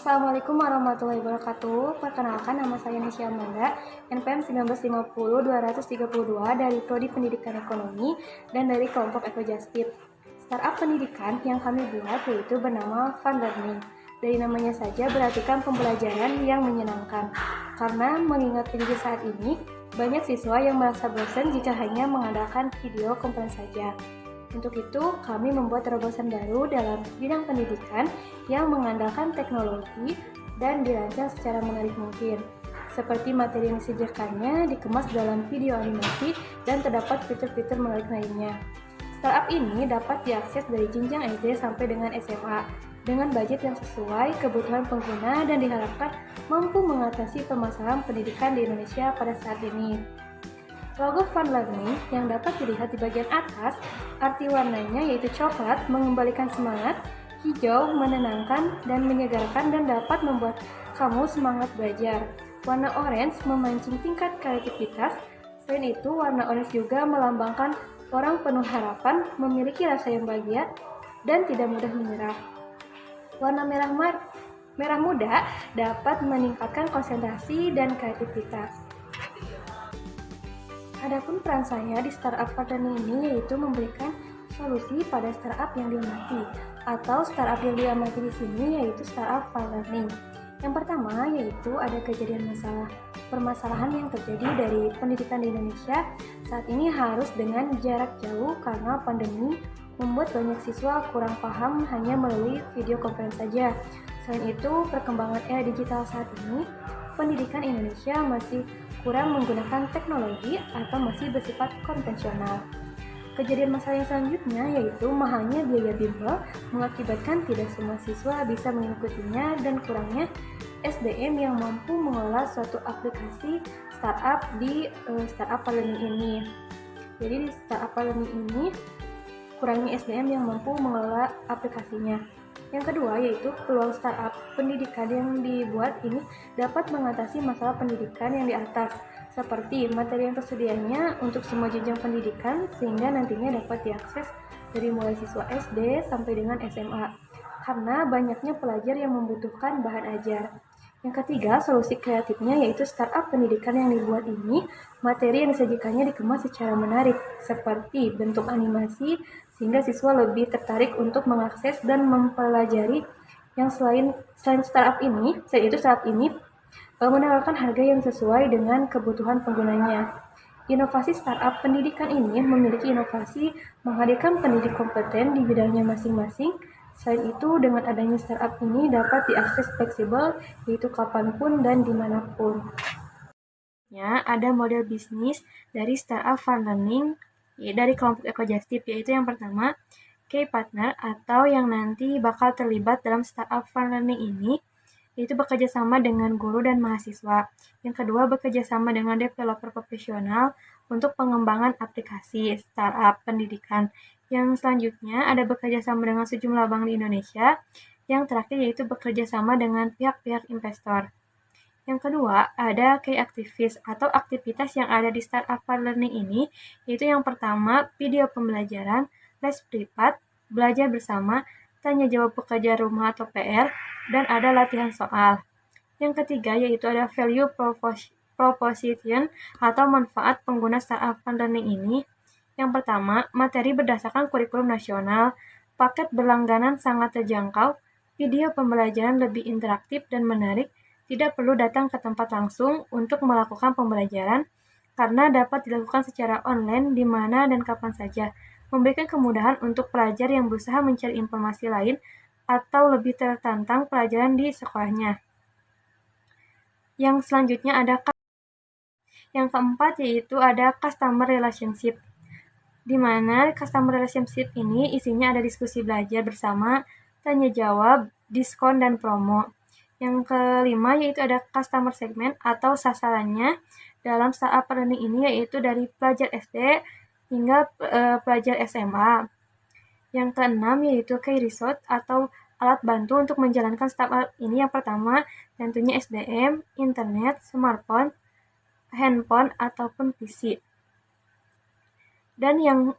Assalamualaikum warahmatullahi wabarakatuh. Perkenalkan, nama saya Nesya Amanda, NPM 1950-232 dari Prodi Pendidikan Ekonomi dan dari kelompok Ekojustip. Startup pendidikan yang kami buat yaitu bernama Fun Learning. Dari namanya saja berartikan pembelajaran yang menyenangkan. Karena mengingat kondisi saat ini, banyak siswa yang merasa bosan jika hanya mengandalkan video konferensi saja. Untuk itu, kami membuat terobosan baru dalam bidang pendidikan yang mengandalkan teknologi dan dirancang secara menarik mungkin. Seperti materi yang disediakannya dikemas dalam video animasi dan terdapat fitur-fitur menarik lainnya. Startup ini dapat diakses dari jenjang SD sampai dengan SMA dengan budget yang sesuai kebutuhan pengguna dan diharapkan mampu mengatasi permasalahan pendidikan di Indonesia pada saat ini. Logo Fun Learning yang dapat dilihat di bagian atas, arti warnanya yaitu coklat mengembalikan semangat, hijau menenangkan dan menyegarkan dan dapat membuat kamu semangat belajar. Warna orange memancing tingkat kreativitas. Selain itu, warna orange juga melambangkan orang penuh harapan, memiliki rasa yang bahagia, dan tidak mudah menyerah. Warna merah muda dapat meningkatkan konsentrasi dan kreativitas. Adapun peran saya di startup partner ini yaitu memberikan solusi pada startup yang diamati atau startup yang diamati di sini yaitu startup Fun Learning. Yang pertama yaitu ada kejadian permasalahan yang terjadi dari pendidikan di Indonesia saat ini harus dengan jarak jauh karena pandemi membuat banyak siswa kurang paham hanya melalui video konferensi saja. Selain itu, perkembangan era digital saat ini, pendidikan Indonesia masih kurang menggunakan teknologi atau masih bersifat konvensional. Kejadian masalah yang selanjutnya yaitu mahalnya biaya bimbel mengakibatkan tidak semua siswa bisa mengikutinya dan kurangnya SDM yang mampu mengelola suatu aplikasi startup di startup learning ini. Jadi di startup learning ini kurangnya SDM yang mampu mengelola aplikasinya. Yang kedua yaitu peluang startup pendidikan yang dibuat ini dapat mengatasi masalah pendidikan yang di atas, seperti materi yang tersedianya untuk semua jenjang pendidikan sehingga nantinya dapat diakses dari mulai siswa SD sampai dengan SMA, karena banyaknya pelajar yang membutuhkan bahan ajar. Yang ketiga, solusi kreatifnya yaitu startup pendidikan yang dibuat ini, materi yang disajikannya dikemas secara menarik, seperti bentuk animasi, sehingga siswa lebih tertarik untuk mengakses dan mempelajari. Yang selain startup ini menawarkan harga yang sesuai dengan kebutuhan penggunanya. Inovasi startup pendidikan ini memiliki inovasi menghadirkan pendidik kompeten di bidangnya masing-masing. Selain itu, dengan adanya startup ini dapat diakses fleksibel, yaitu kapanpun dan dimanapun. Ada model bisnis dari startup Fun Learning dari kelompok Ekojustip, yaitu yang pertama, key partner atau yang nanti bakal terlibat dalam startup Fun Learning ini, yaitu bekerja sama dengan guru dan mahasiswa. Yang kedua, bekerja sama dengan developer profesional untuk pengembangan aplikasi startup pendidikan. Yang selanjutnya ada bekerja sama dengan sejumlah bank di Indonesia. Yang terakhir yaitu bekerja sama dengan pihak-pihak investor. Yang kedua, ada key activities atau aktivitas yang ada di startup Fun Learning ini, yaitu yang pertama, video pembelajaran, les privat, belajar bersama, tanya jawab pekerjaan rumah atau PR, dan ada latihan soal. Yang ketiga yaitu ada value proposition atau manfaat pengguna startup Fun Learning ini. Yang pertama, materi berdasarkan kurikulum nasional, paket berlangganan sangat terjangkau, video pembelajaran lebih interaktif dan menarik, tidak perlu datang ke tempat langsung untuk melakukan pembelajaran karena dapat dilakukan secara online di mana dan kapan saja, memberikan kemudahan untuk pelajar yang berusaha mencari informasi lain atau lebih tertantang pelajaran di sekolahnya. Yang selanjutnya ada yang keempat yaitu ada customer relationship, di mana customer relationship ini isinya ada diskusi belajar bersama, tanya jawab, diskon dan promo. Yang kelima yaitu ada customer segment atau sasarannya dalam startup learning ini yaitu dari pelajar SD hingga pelajar SMA. Yang keenam yaitu key result atau alat bantu untuk menjalankan startup ini. Yang pertama tentunya SDM, internet, smartphone, handphone ataupun PC. Dan yang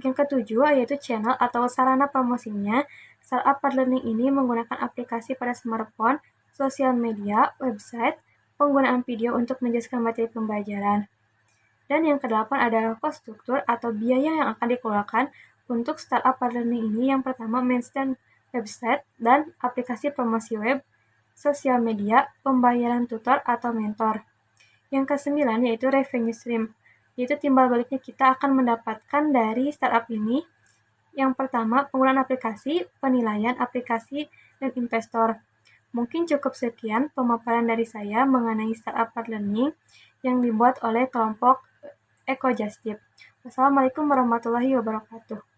ketujuh yaitu channel atau sarana promosinya Startup Part Learning ini menggunakan aplikasi pada smartphone, sosial media, website, penggunaan video untuk menjelaskan materi pembelajaran. Dan yang kedelapan adalah cost struktur atau biaya yang akan dikeluarkan untuk startup Part Learning ini. Yang pertama, maintain website dan aplikasi promosi web, sosial media, pembayaran tutor atau mentor. Yang kesembilan yaitu revenue stream, yaitu timbal baliknya kita akan mendapatkan dari startup ini. Yang pertama, penggunaan aplikasi, penilaian aplikasi, dan investor. Mungkin cukup sekian pemaparan dari saya mengenai startup Part Learning yang dibuat oleh kelompok EcoJustip. Wassalamualaikum warahmatullahi wabarakatuh.